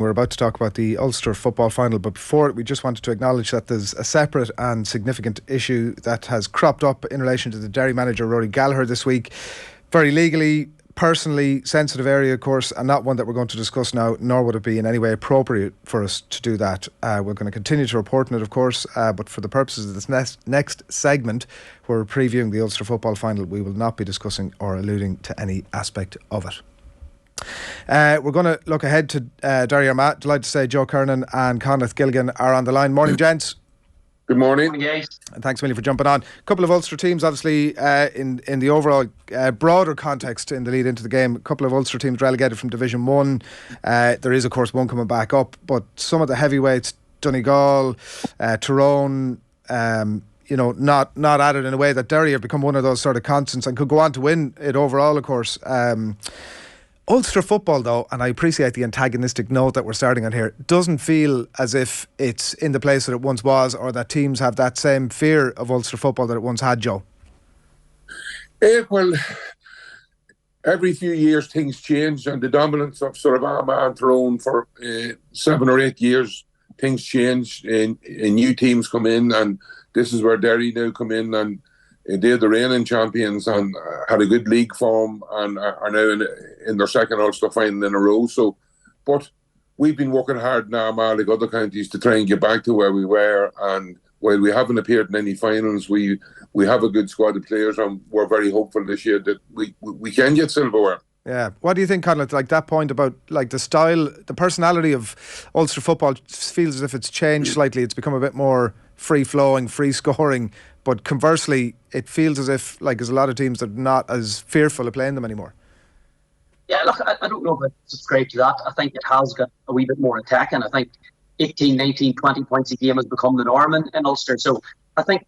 We're about to talk about the Ulster Football Final, but before, we just wanted to acknowledge that there's a separate and significant issue that has cropped up in relation to the Derry manager Rory Gallagher this week. Very legally, personally sensitive area, of course, and not one that we're going to discuss now, nor would it be in any way appropriate for us to do that. We're going to continue to report on it, of course, but for the purposes of this next segment, where we're previewing the Ulster Football Final, we will not be discussing or alluding to any aspect of it. We're going to look ahead to Derry Armagh. Delighted to say Joe Kernan and Conleith Gilligan are on the line. Morning, gents. Good morning. Yes. And thanks a million for jumping on. A couple of Ulster teams, obviously, in the overall broader context in the lead into the game. A couple of Ulster teams relegated from Division 1. There is, of course, one coming back up, but some of the heavyweights, Donegal, Tyrone, not added in a way that Derry have become one of those sort of constants and could go on to win it overall, of course. Ulster football, though, and I appreciate the antagonistic note that we're starting on here, doesn't feel as if it's in the place that it once was, or that teams have that same fear of Ulster football that it once had, Joe. Well, every few years things change, and the dominance of sort of Armagh and Tyrone for 7 or 8 years, things change and new teams come in, and this is where Derry now come in, and they're the reigning champions and had a good league form and are now in their second Ulster final in a row. So, but we've been working hard now, like other counties, to try and get back to where we were. And while we haven't appeared in any finals, we have a good squad of players, and we're very hopeful this year that we can get silverware. Yeah. What do you think, Conleith? Like that point about like the style, the personality of Ulster football feels as if it's changed slightly. It's become a bit more free-flowing, free-scoring. But conversely, it feels as if like there's a lot of teams that are not as fearful of playing them anymore. Yeah, look, I don't know if I subscribe to that. I think it has got a wee bit more attacking. I think 18, 19, 20 points a game has become the norm in Ulster. So I think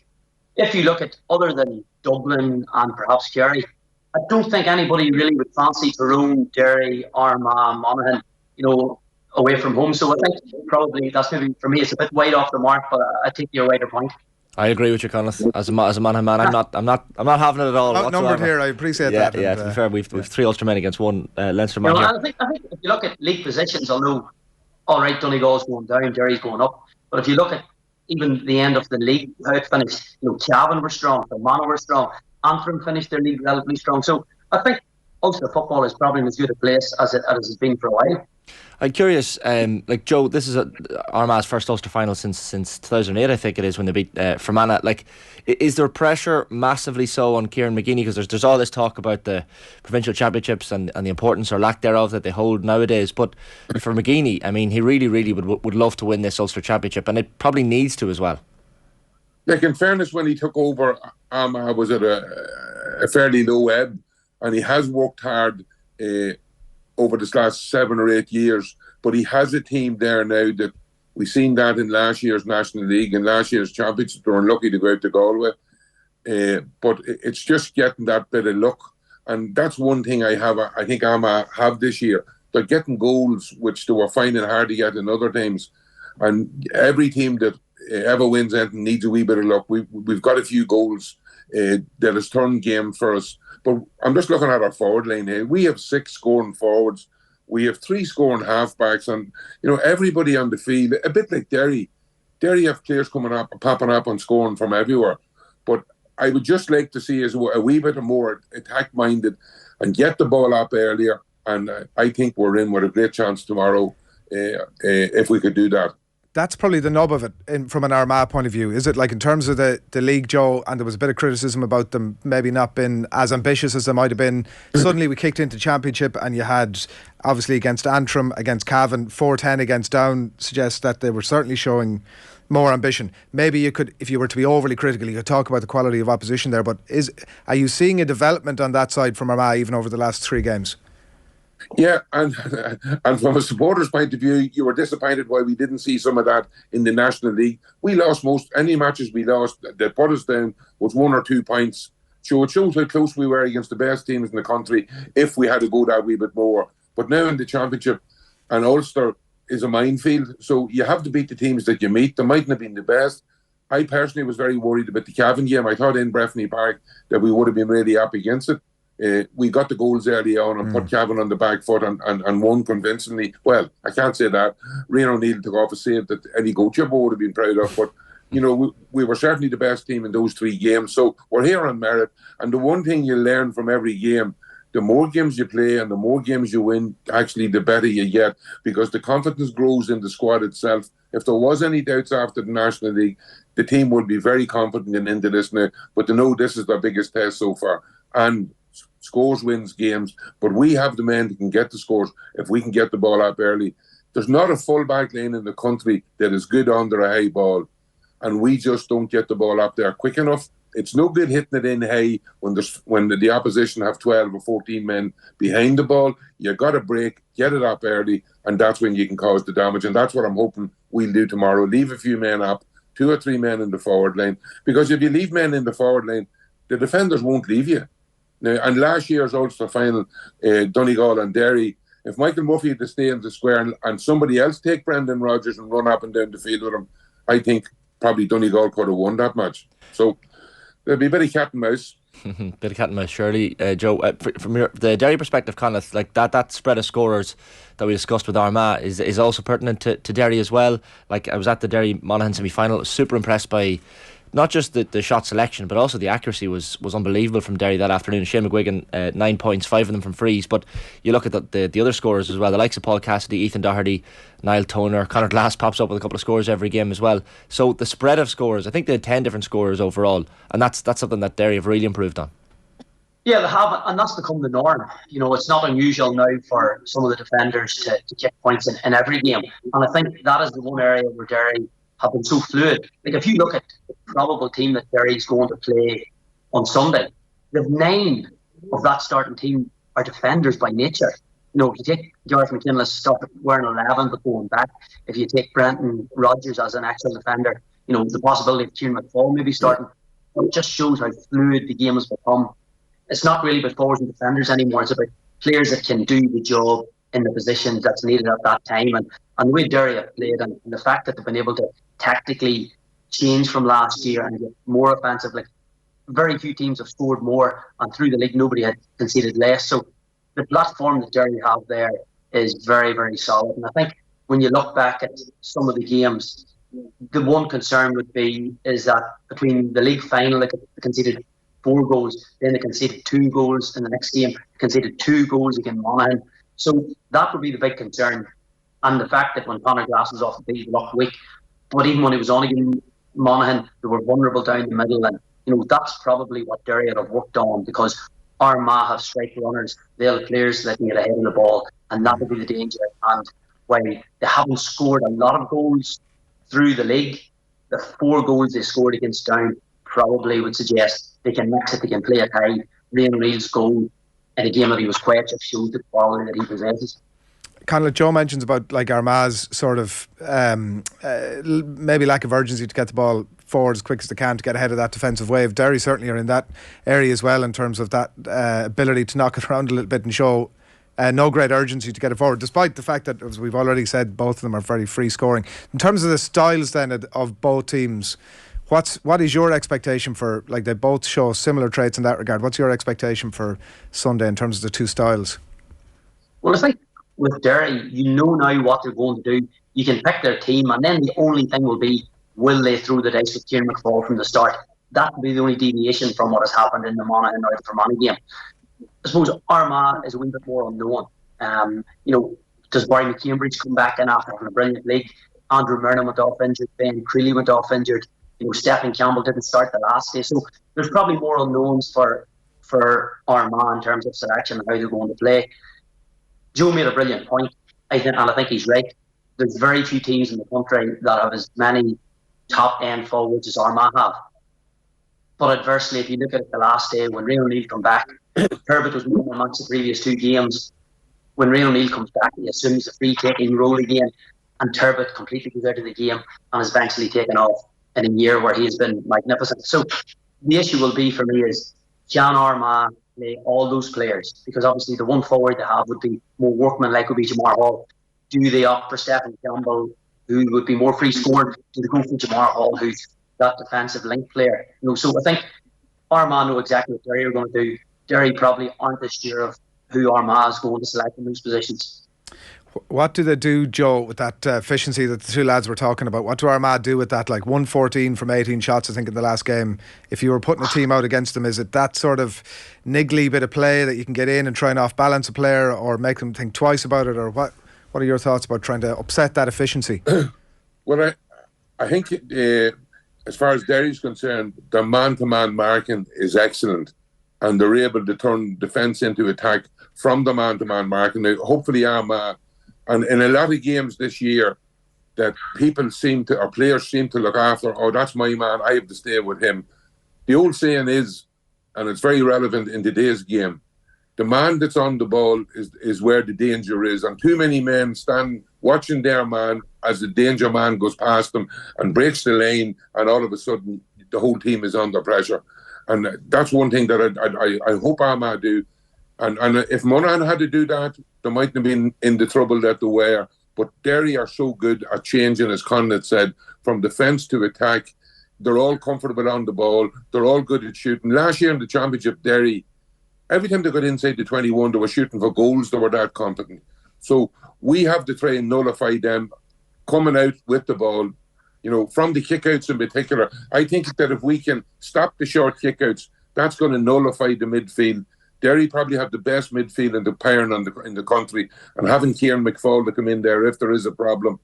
if you look at other than Dublin and perhaps Kerry, I don't think anybody really would fancy Tyrone, Derry, Armagh, Monaghan, away from home. So I think probably that's maybe, for me, it's a bit wide off the mark, but I take your wider point. I agree with you, Conleith. As a Monaghan man, I'm not having it at all. Outnumbered here, I appreciate that. Yeah, to be fair, we've 3 Ulster men against 1 Leinster man. I think if you look at league positions, although all right, Donegal's going down, Derry's going up, but if you look at even the end of the league, how it finished, Cavan were strong, Fermanagh were strong, Antrim finished their league relatively strong. So I think Ulster football is probably in as good a place as it has been for a while. I'm curious, like Joe, this is Armagh's first Ulster final since 2008, I think it is, when they beat Fermanagh. Like, is there pressure massively so on Kieran McGeeney? Because there's all this talk about the provincial championships and the importance or lack thereof that they hold nowadays. But for McGeeney, I mean, he really would love to win this Ulster championship, and it probably needs to as well. Like, in fairness, when he took over, Armagh was at a fairly low ebb, and he has worked hard over this last 7 or 8 years, but he has a team there now that we've seen that in last year's National League and last year's Championship. They were unlucky to go out to Galway, but it's just getting that bit of luck, and that's one thing I think Armagh have this year. They're getting goals which they were finding hard to get in other teams, and every team that ever wins anything needs a wee bit of luck. We've got a few goals that has turned game for us. But I'm just looking at our forward line here. We have 6 scoring forwards. We have 3 scoring halfbacks, and everybody on the field, a bit like Derry. Derry have players coming up, popping up and scoring from everywhere. But I would just like to see us a wee bit more attack-minded and get the ball up earlier. And I think we're in with a great chance tomorrow if we could do that. That's probably the nub of it from an Armagh point of view. Is it, like, in terms of the league, Joe, and there was a bit of criticism about them maybe not being as ambitious as they might have been. Suddenly we kicked into championship, and you had, obviously, against Antrim, against Cavan, 4-10 against Down, suggests that they were certainly showing more ambition. Maybe you could, if you were to be overly critical, you could talk about the quality of opposition there, but are you seeing a development on that side from Armagh even over the last 3 games? Yeah, and from a supporter's point of view, you were disappointed why we didn't see some of that in the National League. We lost any matches we lost that put us down was 1 or 2 points. So it shows how close we were against the best teams in the country if we had to go that wee bit more. But now in the championship, and Ulster is a minefield, so you have to beat the teams that you meet. They mightn't have been the best. I personally was very worried about the Cavan game. I thought in Breffni Park that we would have been really up against it. we got the goals early on and put Cavan on the back foot and won convincingly. Well, I can't say that. Rian O'Neill took off a save that any goalkeeper would have been proud of, but you know, we were certainly the best team in those 3 games. So we're here on merit. And the one thing you learn from every game, the more games you play and the more games you win, actually the better you get, because the confidence grows in the squad itself. If there was any doubts after the National League, the team would be very confident and into this now. But to know this is their biggest test so far. And scores wins games, but we have the men that can get the scores if we can get the ball up early. There's not a full back line in the country that is good under a high ball, and we just don't get the ball up there quick enough. It's no good hitting it in high when the opposition have 12 or 14 men behind the ball. You got to break, get it up early, and that's when you can cause the damage. And that's what I'm hoping we'll do tomorrow. Leave a few men up, 2 or 3 men in the forward line, because if you leave men in the forward line, the defenders won't leave you. Now, and last year's Ulster Final, Donegal and Derry, if Michael Murphy had to stay in the square and somebody else take Brendan Rodgers and run up and down the field with him, I think probably Donegal could have won that match. So there'll be a bit of cat and mouse. Bit of cat and mouse, surely. Joe, from the Derry perspective, Conleith, like that spread of scorers that we discussed with Armagh is also pertinent to Derry as well. Like, I was at the Derry Monaghan semi-final. I was super impressed by not just the shot selection, but also the accuracy was unbelievable from Derry that afternoon. Shane McGuigan, 9 points, 5 of them from frees. But you look at the other scorers as well, the likes of Paul Cassidy, Ethan Doherty, Niall Toner, Conor Glass pops up with a couple of scores every game as well. So the spread of scorers, I think they had 10 different scorers overall, and that's something that Derry have really improved on. Yeah, they have, and that's become the norm. You know, it's not unusual now for some of the defenders to kick points in every game. And I think that is the one area where Derry have been so fluid. Like, if you look at the probable team that Derry is going to play on Sunday, the 9 of that starting team are defenders by nature. You know, if you take Gareth McKinless stuff wearing 11 but going back, if you take Brendan Rodgers as an actual defender, you know, the possibility of Kieran McFall maybe starting, it just shows how fluid the game has become. It's not really about forwards and defenders anymore. It's about players that can do the job in the positions that's needed at that time. And the way Derry have played and the fact that they've been able to tactically change from last year and get more offensive. Like, very few teams have scored more, and through the league nobody had conceded less. So the platform that Derry have there is very, very solid. And I think when you look back at some of the games, the one concern would be is that between the league final, they conceded 4 goals, then they conceded 2 goals in the next game, conceded 2 goals against Monaghan. So that would be the big concern. And the fact that when Conor Glass was off the field, he looked weak. But even when he was on again, Monaghan, they were vulnerable down the middle. And, you know, that's probably what Derry have worked on, because Armagh have strike runners. They'll have players that can get ahead of the ball. And that would be the danger. And while they haven't scored a lot of goals through the league, the 4 goals they scored against Down probably would suggest they can mix it, they can play it high. Rian O'Neill's goal in a game that he was quiet just shows the quality that he possesses. Conleith, Joe mentions about like Armagh's sort of maybe lack of urgency to get the ball forward as quick as they can to get ahead of that defensive wave. Derry certainly are in that area as well in terms of that ability to knock it around a little bit and show no great urgency to get it forward, despite the fact that, as we've already said, both of them are very free scoring. In terms of the styles then of both teams, what is your expectation for, like, they both show similar traits in that regard, what's your expectation for Sunday in terms of the 2 styles? Well, I think with Derry, you know now what they're going to do. You can pick their team, and then the only thing will be, will they throw the dice with Kieran McFall from the start? That will be the only deviation from what has happened in the Monaghan or the Fermanagh game. I suppose Armagh is a wee bit more unknown. You know, does Barry McCambridge come back in after having a brilliant league? Andrew Myrna went off injured, Ben Creeley went off injured. You know, Stephen Campbell didn't start the last day. So there's probably more unknowns for Armagh in terms of selection and how they're going to play. Joe made a brilliant point, I think he's right. There's very few teams in the country that have as many top-end forwards as Armagh have. But adversely, if you look at it the last day, when Rian O'Neill come back, Turbot was moving amongst the previous 2 games. When Rian O'Neill comes back, he assumes the free-taking role again, and Turbot completely goes out of the game and is eventually taken off in a year where he has been magnificent. So the issue will be for me is, can Armagh play all those players? Because obviously the one forward they have would be more workman-like, would be Jamar Hall. Do they opt for Stephen Campbell, who would be more free scoring? Do they go for Jamar Hall, who's that defensive link player? You know, so I think Armagh know exactly what Derry are going to do. Derry probably aren't as sure of who Armagh is going to select in those positions. What do they do, Joe, with that efficiency that the two lads were talking about? What do Armagh do with that? Like 114 from 18 shots, I think, in the last game. If you were putting a team out against them, is it that sort of niggly bit of play that you can get in and try and off-balance a player or make them think twice about it? Or what are your thoughts about trying to upset that efficiency? Well, I think as far as Derry's concerned, their man-to-man marking is excellent, and they're able to turn defence into attack from the man-to-man marking. Now, hopefully Armagh, and in a lot of games this year, that players seem to look after, oh, that's my man, I have to stay with him. The old saying is, and it's very relevant in today's game, the man that's on the ball is where the danger is. And too many men stand watching their man as the danger man goes past them and breaks the lane, and all of a sudden the whole team is under pressure. And that's one thing that I hope Armagh do. And if Monaghan had to do that, they mightn't have been in the trouble that they were. But Derry are so good at changing, as Conleith said, from defence to attack. They're all comfortable on the ball. They're all good at shooting. Last year in the Championship, Derry, every time they got inside the 21, they were shooting for goals. They were that competent. So we have to try and nullify them coming out with the ball, from the kickouts in particular. I think that if we can stop the short kickouts, that's going to nullify the midfield. Derry probably have the best midfield in the Pyron in the country, and having Kieran McFall to come in there if there is a problem,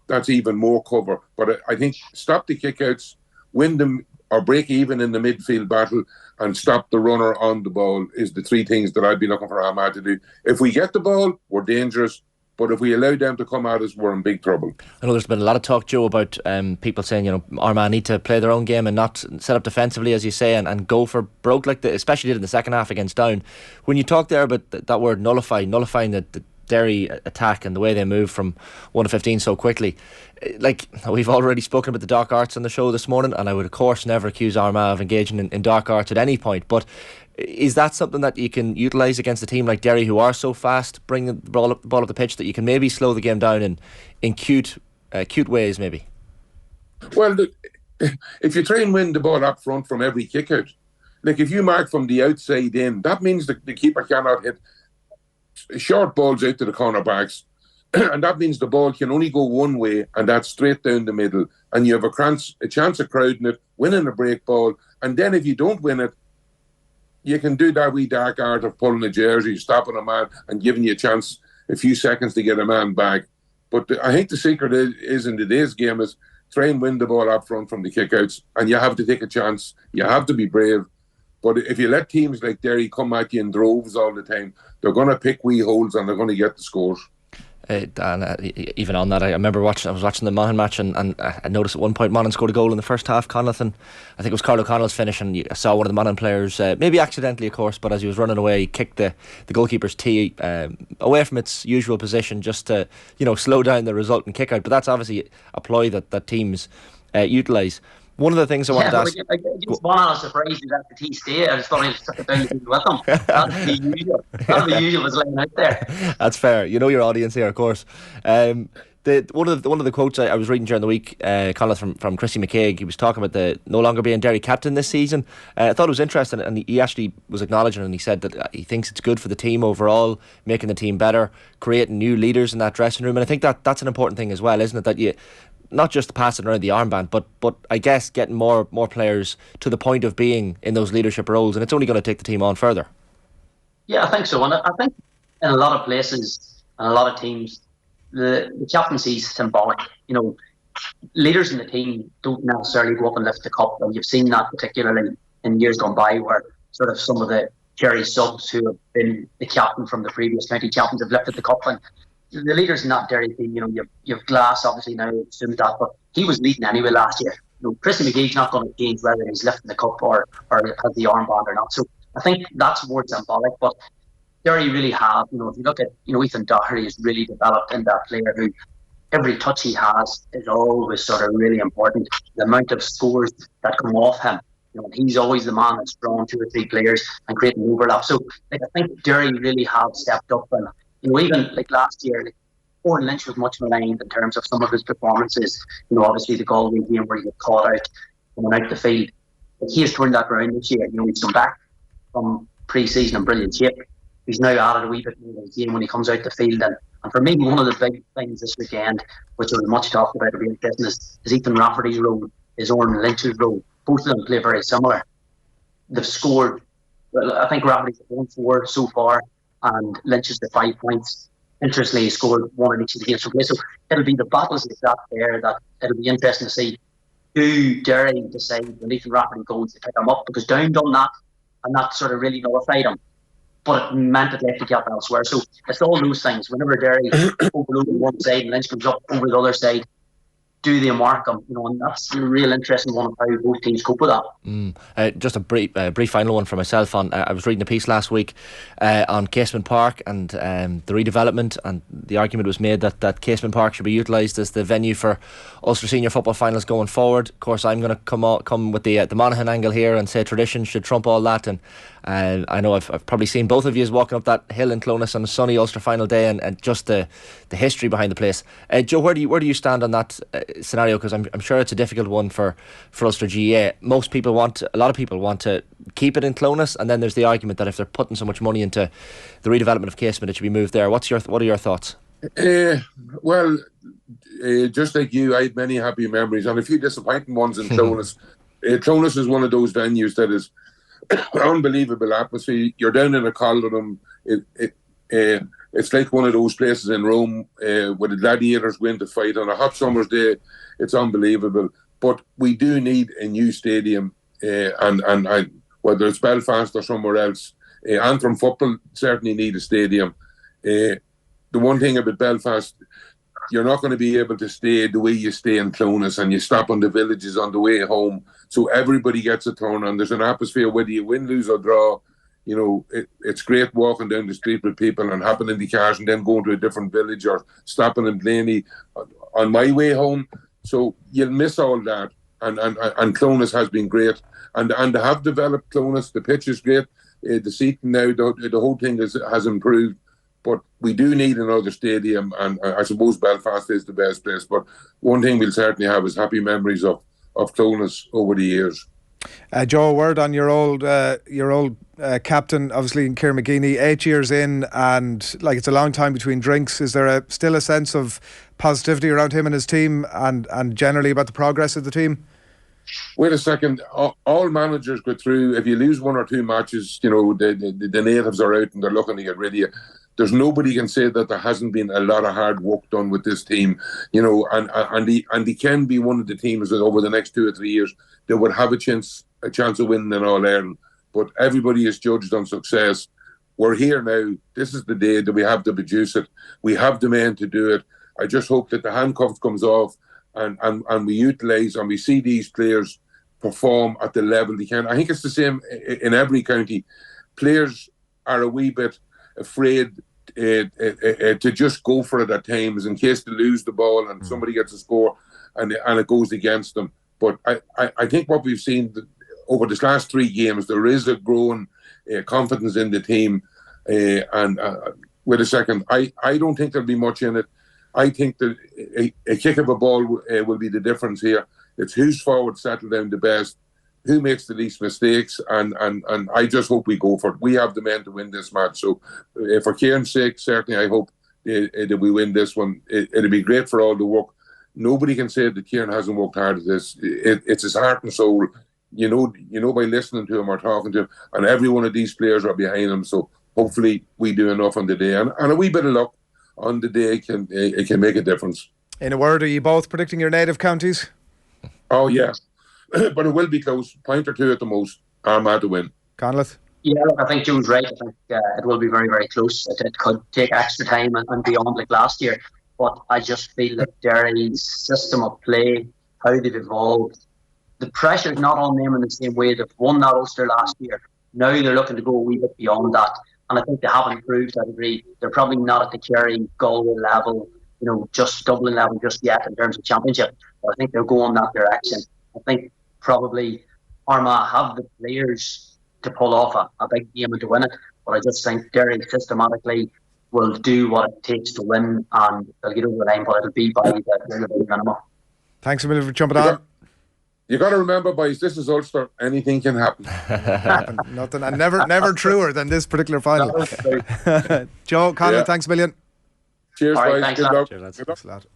that's even more cover. But I think stop the kickouts, win them or break even in the midfield battle, and stop the runner on the ball is the three things that I'd be looking for Armagh to do. If we get the ball, we're dangerous. But if we allow them to come at us, we're in big trouble. I know there's been a lot of talk, Joe, about people saying, Armagh need to play their own game and not set up defensively, as you say, and go for broke like especially did in the second half against Down. When you talk there about that word nullifying the Derry attack and the way they move from 1 to 15 so quickly, like we've already spoken about the dark arts on the show this morning, and I would of course never accuse Armagh of engaging in dark arts at any point, but is that something that you can utilise against a team like Derry, who are so fast, bring the ball up the pitch, that you can maybe slow the game down in cute ways, maybe? Well, if you try and win the ball up front from every kick out, like if you mark from the outside in, that means the keeper cannot hit short balls out to the cornerbacks, and that means the ball can only go one way, and that's straight down the middle, and you have a chance of crowding it, winning a break ball, and then if you don't win it, you can do that wee dark art of pulling a jersey, stopping a man and giving you a chance, a few seconds to get a man back. But I think the secret is in today's game is try and win the ball up front from the kickouts, and you have to take a chance. You have to be brave. But if you let teams like Derry come at you in droves all the time, they're going to pick wee holes and they're going to get the scores. Even on that, I remember I was watching the Monaghan match, and I noticed at one point Monaghan scored a goal in the first half, Conleith, and I think it was Carl O'Connell's finish, and I saw one of the Monaghan players, maybe accidentally of course, but as he was running away, he kicked the goalkeeper's tee away from its usual position just to slow down the resultant kick out. But that's obviously a ploy that teams utilise. One of the things I wanted to ask... Against Monaghan, I was surprised he let the tee stay. I just thought he took it down with him. That'd be usual. That'd be usual was laying out there. That's fair. You know your audience here, of course. One of the quotes I was reading during the week, Conleith, from Chrissy McCaig, he was talking about the no longer being Derry captain this season. I thought it was interesting, and he actually was acknowledging, and he said that he thinks it's good for the team overall, making the team better, creating new leaders in that dressing room, and I think that's an important thing as well, isn't it? That you not just passing around the armband, but I guess getting more players to the point of being in those leadership roles, and it's only going to take the team on further. Yeah, I think so, and I think in a lot of places and a lot of teams, the captaincy is symbolic. Leaders in the team don't necessarily go up and lift the cup, and you've seen that particularly in years gone by, where sort of some of the Kerry subs who have been the captain from the previous county captains have lifted the cup, and the leaders in that Derry team, you've Glass obviously now assumed that, but he was leading anyway last year. Chrissy McGee's not going to change whether he's lifting the cup or has the armband or not. So I think that's more symbolic. But Derry really have, if you look at, Ethan Doherty has really developed in that player who every touch he has is always sort of really important. The amount of scores that come off him, he's always the man that's drawn 2 or 3 players and creating overlap. So I think Derry really have stepped up, and even like last year, Owen Lynch was much maligned in terms of some of his performances. Obviously the Galway game where he got caught out coming out the field. But he has turned that around this year. He's come back from pre-season in brilliant shape. He's now added a wee bit more to the game when he comes out the field. And for me, one of the big things this weekend, which will be much talked about, will be interesting, is Ethan Rafferty's role, is Oran Lynch's role. Both of them play very similar. They've scored, well, I think Rafferty's 1-4 so far, and Lynch is the 5 points. Interestingly, he scored one in each of the games from play. So it'll be the battles like that there that it'll be interesting to see who Derry decide when Ethan Rafferty goes to pick him up, because Down done that, and that sort of really nullified him. But it meant it left the gap elsewhere. So it's all those things. Whenever Derry overload one side and Lynch comes up over the other side, do they mark him? And that's a real interesting one of how both teams cope with that. Just a brief final one for myself. I was reading a piece last week on Casement Park and the redevelopment, and the argument was made that Casement Park should be utilised as the venue for Ulster Senior Football Finals going forward. Of course, I'm going to come with the Monaghan angle here and say tradition should trump all that, and I know I've probably seen both of you walking up that hill in Clonus on a sunny Ulster final day, and just the history behind the place. Joe, where do you stand on that scenario? Because I'm sure it's a difficult one for Ulster GAA. A lot of people want to keep it in Clonus, and then there's the argument that if they're putting so much money into the redevelopment of Casement, it should be moved there. What are your thoughts? Just like you, I had many happy memories and a few disappointing ones in Clonus. Clonus is one of those venues that is unbelievable atmosphere. You're down in a cauldron. It's like one of those places in Rome where the gladiators went to fight on a hot summer's day. It's unbelievable. But we do need a new stadium, and whether it's Belfast or somewhere else. Antrim football certainly need a stadium. The one thing about Belfast, you're not going to be able to stay the way you stay in Clonus, and you stop on the villages on the way home. So everybody gets a turn on. There's an atmosphere, whether you win, lose or draw. It's great walking down the street with people and hopping in the cars and then going to a different village or stopping in Blaney on my way home. So you'll miss all that. And Clonus has been great. And they have developed Clonus. The pitch is great. The seating now, the whole thing has improved. But we do need another stadium, and I suppose Belfast is the best place. But one thing we'll certainly have is happy memories of Clonus over the years. Joe, a word on your old captain, obviously, in Kieran McGeeney, 8 years in, and it's a long time between drinks. Is there still a sense of positivity around him and his team, and generally about the progress of the team? Wait a second. All managers go through. If you lose one or two matches, the natives are out and they're looking to get rid of you. There's nobody can say that there hasn't been a lot of hard work done with this team, and they can be one of the teams that over the next 2 or 3 years they would have a chance of winning in All-Ireland. But everybody is judged on success. We're here now. This is the day that we have to produce it. We have the men to do it. I just hope that the handcuffs comes off and we utilise and we see these players perform at the level they can. I think it's the same in every county. Players are a wee bit afraid to just go for it at times in case they lose the ball and somebody gets a score and it goes against them. But I think what we've seen over this last 3 games, there is a growing confidence in the team. Wait a second, I don't think there'll be much in it. I think that a kick of a ball will be the difference here. It's who's forward settled down the best, who makes the least mistakes, and I just hope we go for it. We have the men to win this match. So for Kieran's sake, certainly I hope that we win this one. It'll be great for all the work. Nobody can say that Kieran hasn't worked hard at this. It's his heart and soul. You know by listening to him or talking to him, and every one of these players are behind him. So hopefully we do enough on the day, and a wee bit of luck on the day can make a difference. In a word, are you both predicting your native counties? Oh yeah, but it will be close. Point or two at the most. Armagh to win. Conleith? Yeah, look, I think Joe's right. I think it will be very, very close. It could take extra time and beyond like last year. But I just feel that Derry's system of play, how they've evolved, the pressure is not on them in the same way. They've won that Ulster last year. Now they're looking to go a wee bit beyond that. And I think they haven't improved to that degree. They're probably not at the Kerry, Galway level, just Dublin level just yet in terms of championship. But I think they'll go in that direction. I think probably Armagh have the players to pull off a big game and to win it. But I just think Derry systematically will do what it takes to win, and they'll get over the line, but it'll be by the minimum. Thanks a million for jumping on. You got to remember, boys, this is Ulster. Anything can happen. Nothing, and never truer than this particular final. Joe Kernan, thanks a million. Cheers, All right, boys. thanks, Good lad. luck. Cheers, lads. Good luck. Thanks a lot.